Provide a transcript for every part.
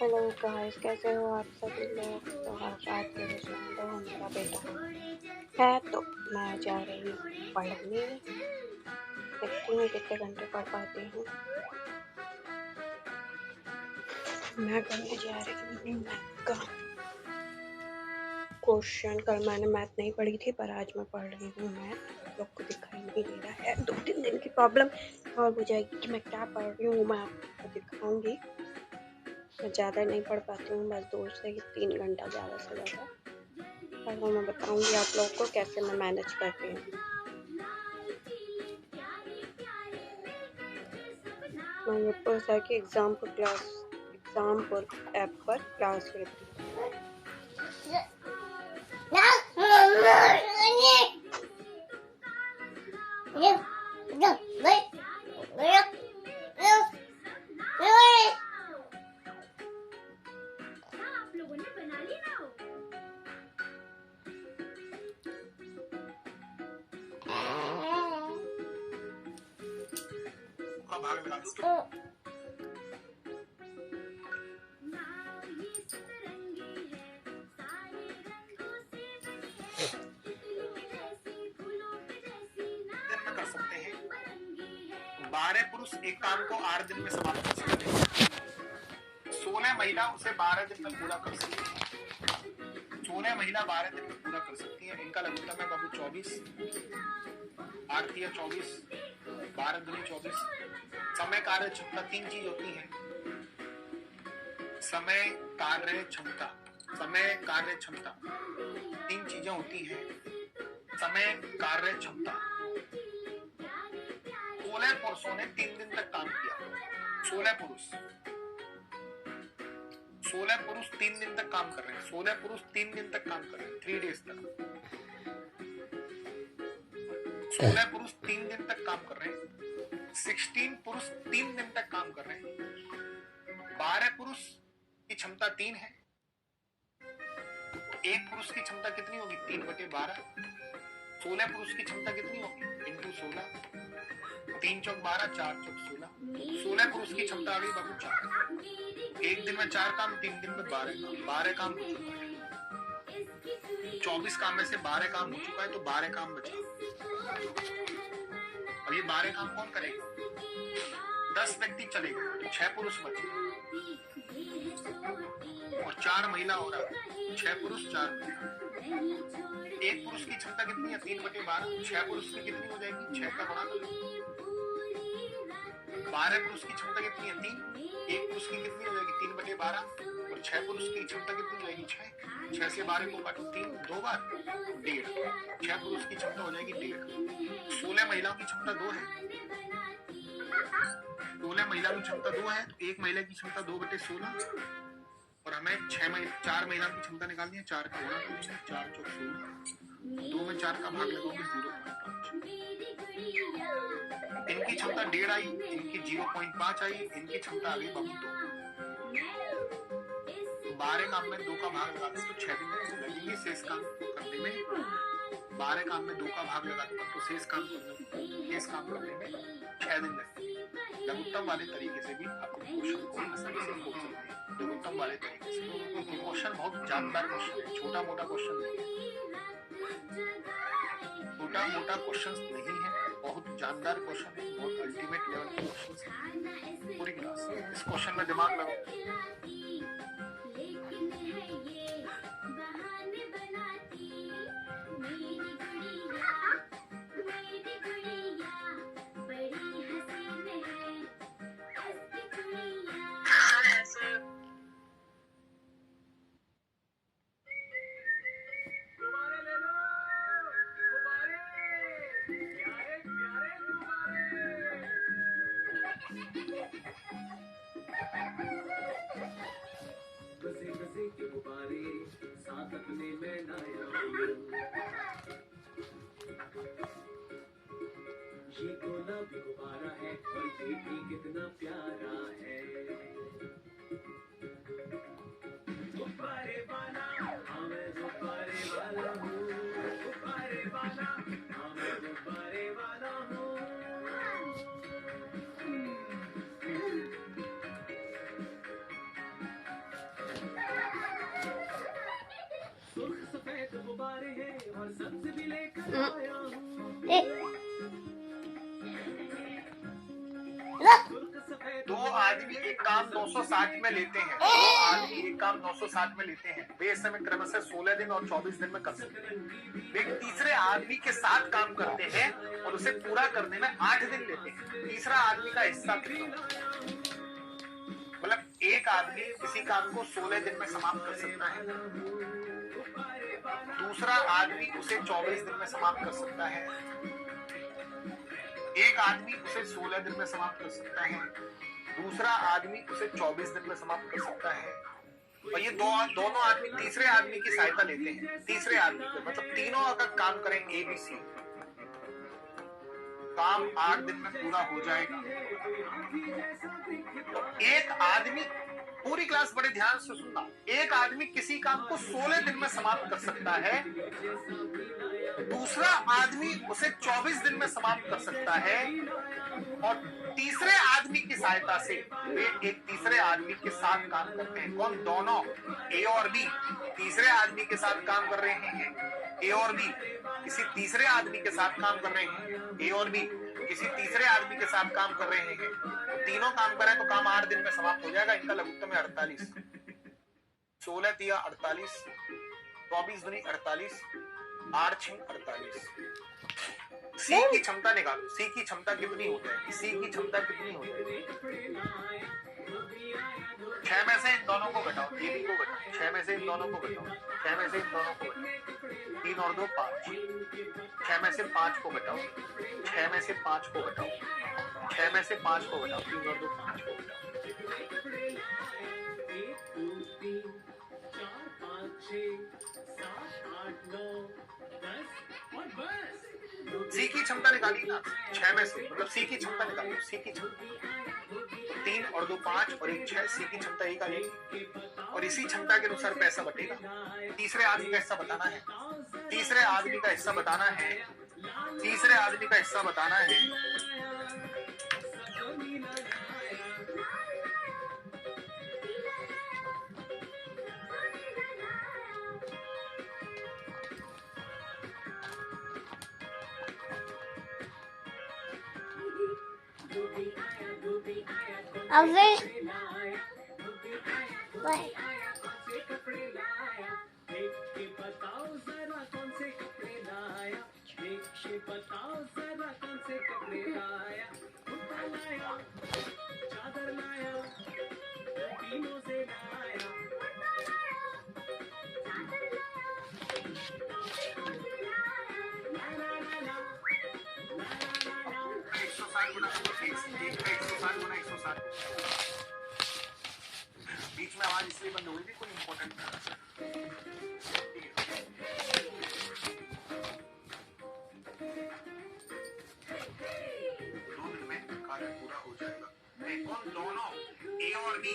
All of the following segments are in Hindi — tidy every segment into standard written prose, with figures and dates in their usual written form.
हेलो गाइस, कैसे हो आप सभी लोग। तो आज रात के बजे 2 मेरा बेटा है तो मैं जा रही हूँ पढ़ने। देखती हूँ कितने घंटे पढ़ पाती हूँ। मैं करने जा रही हूँ मैथ का क्वेश्चन। कल मैंने मैथ नहीं पढ़ी थी पर आज मैं पढ़ रही हूँ मैथ। आप लोग को दिखाई नहीं दे रहा है, 2-3 दिन की प्रॉब्लम सॉल्व हो जाएगी कि मैं क्या पढ़ रही हूँ। मैं आपको दिखाऊंगी। मैं ज़्यादा नहीं पढ़ पाती हूँ, बस 2 से 3 घंटा ज़्यादा से ज़्यादा। पर वो मैं बताऊंगी आप लोगों को कैसे मैं मैनेज करती हूँ। मैं ये पोसा कि एग्जाम पर ऐप पर क्लास लेती हूँ। कर सकते हैं 12 पुरुष एक काम को 8 दिन में समाप्त कर सकते हैं। 16 महिला उसे 12 दिन में पूरा कर सकती है। 16 महिला 12 दिन में पूरा कर सकती है। इनका लघुत्तम है बाबू 24, आरती 24, 12 दूनी 24। समय कार्य क्षमता 3 चीज होती है। समय कार्य क्षमता 3 चीजें होती हैं। समय कार्य क्षमता 16 पुरुषों ने 3 दिन तक काम किया। 16 पुरुष 3 दिन तक काम कर रहे हैं। 16 पुरुष 3 दिन तक काम कर रहे हैं, 3 डेज तक। 16 पुरुष 3 दिन तक काम कर रहे हैं। 16 पुरुष 3 दिन तक काम कर रहे हैं। 12 पुरुष की क्षमता 3 है। एक पुरुष की क्षमता कितनी होगी? 3/12। 16 पुरुष की क्षमता कितनी होगी? इंटू 16। 3 चौक 12, 4 चौक 16। 16 पुरुष की क्षमता आ गई बाबू 4। एक दिन में 4 काम, 3 दिन में 12 काम हो चुका है। 24 काम में से 12 काम हो चुका है तो 12 काम बचा। अब ये 12 काम कौन करेगा? 10 व्यक्ति चलेगा तो 6 पुरुष बचे और 4 महिला हो रहा है। 6 पुरुष 4 महिला। एक पुरुष की क्षमता कितनी है? 3/12। 6 पुरुष की कितनी हो जाएगी? 6 का गुणा कर लो। 12 पुरुष की क्षमता कितनी है? 3। एक पुरुष की कितनी हो जाएगी? 3/12। और 6 पुरुष की क्षमता कितनी हो जाएगी? 6। 6 से 12 को काटो 3 2 बार 1.5। 6 पुरुष की क्षमता हो जाएगी 1.5। 16 महिलाओं की क्षमता 2 है। 16 महिला की क्षमता 2 है तो एक महिला की क्षमता 2/16 और हमें 4 महिलाओं की क्षमता निकालनी है। 4 का गुणा करेंगे, 4 चौक 16। 2 में 4 का भाग लगाओगे 0.5। इनकी क्षमता 1.5 आई, इनकी 0.5 आई, इनकी क्षमता आ गई बाबू 2। 12 काम में 2 का भाग लगाते तो 6 दिन लगेंगे शेष काम करने में। 12 काम में 2 का भाग लगाते तो शेष काम करने में 6 दिन लगेंगे। लघुत्तम वाले तरीके से भी आप क्वेश्चन को आसानी से खोल सकते हैं। लघुत्तम वाले तरीके से क्वेश्चन बहुत जानदार क्वेश्चन है, छोटा मोटा क्वेश्चन नहीं है। छोटा मोटा क्वेश्चन नहीं है, बहुत जानदार क्वेश्चन है, बहुत अल्टीमेट लेवल के क्वेश्चन है। पूरी क्लास इस क्वेश्चन में दिमाग लगाओ। के गुब्बारे साथ अपने में लाया हूँ। ये गुलाबी गुब्बारा है और ये भी कितना प्यारा है। गुब्बारे वाला हाँ मैं गुब्बारे वाला हूँ। गुब्बारे वाला हाँ मैं गुब्बारे वाला हूँ। दो आदमी एक काम 960 में लेते हैं, दो आदमी एक काम 960 में लेते हैं, वे इस समय क्रमशः 16 दिन और 24 दिन में कर सकते हैं। वे तीसरे आदमी के साथ काम करते हैं और उसे पूरा करने में 8 दिन लेते हैं। तीसरा आदमी का हिस्सा कितना? मतलब एक आदमी किसी काम को 16 दिन में समाप्त कर सकता है, दूसरा आदमी उसे 24 दिन में समाप्त कर सकता है, एक आदमी उसे 16 दिन में समाप्त कर सकता है, दूसरा आदमी उसे 24 दिन में समाप्त कर सकता है। और ये दोनों आदमी तीसरे आदमी की सहायता लेते हैं। तीसरे आदमी को मतलब तीनों अगर काम करें ABC, काम 8 दिन में पूरा हो जाएगा। तो एक आदमी, पूरी क्लास बड़े ध्यान से सुनना, एक आदमी किसी काम को 16 दिन में समाप्त कर सकता है, दूसरा आदमी उसे 24 दिन में समाप्त कर सकता है, और तीसरे आदमी की सहायता से वे एक तीसरे आदमी के साथ काम करते हैं। कौन? दोनों, ए और बी तीसरे आदमी के साथ काम कर रहे हैं, ए और बी किसी तीसरे आदमी के साथ काम कर रहे हैं, ए और बी किसी तीसरे आदमी के साथ काम कर रहे हैं। तीनों काम करें तो काम 8 दिन में समाप्त हो जाएगा। इनका लघुत्तम है 48, 16 तिया 48, 24 दूनी 48, 8 6 48। सी की क्षमता निकालो, सी की क्षमता कितनी हो जाएगी? सी की क्षमता कितनी हो जाएगी? 6 में से इन दोनों को घटाओ, ए बी को घटाओ, 6 में से इन दोनों को घटाओ, 6 में से इन दोनों को घटाओ, 3 और 2 5, 6 में से 5 को घटाओ, 6 में से 5 को घटाओ, 6 में से 5 को घटाओ, 3 और 2 5 को घटाओ। सी की क्षमता निकाली ना, 6 में से मतलब सी की क्षमता निकाली, सी की क्षमता 3 और 2 5 और 1 6, सी की क्षमता एक आएगी और इसी क्षमता के अनुसार पैसा बटेगा। तीसरे आदमी का हिस्सा बताना है, तीसरे आदमी का हिस्सा बताना है, तीसरे आदमी का हिस्सा बताना है। बीच में आवाज इसलिए बंद हो गई थी, कोई इंपॉर्टेंट पूरा हो जाएगा। कौन? दोनों ए और बी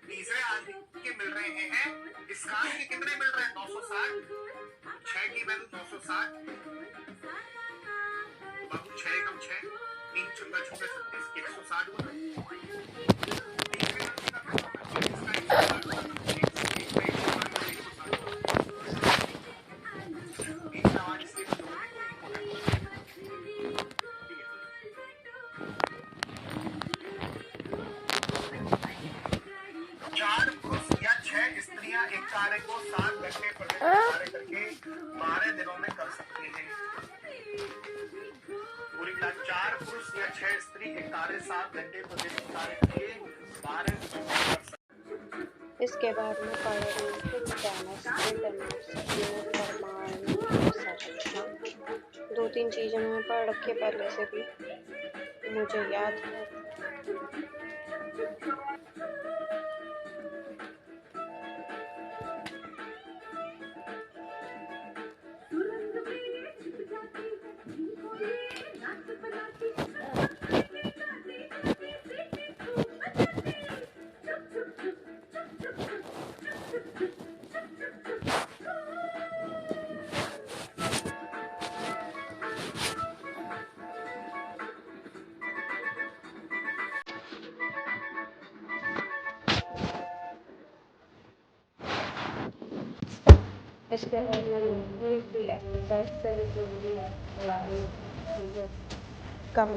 तीसरे आदमी के मिल रहे हैं। इस काम के कितने मिल रहे हैं? 960, 6 की वैल्यू 960, बाबू 6 कम 6, 3 छंगा छंगा 36, 160 कार्य को 7 घंटे प्रति कार्य करके 12 दिनों में कर सकते हैं। पूरी क्लास 4 पुरुष या 6 स्त्री एक कार्य 7 घंटे प्रतिदिन कार्य करके 12 दिनों में कर सकते हैं। इसके बाद में पढ़ रही हूँ 2-3 चीजें मैंने पढ़ रखी पहले से भी, मुझे याद है। इसके कम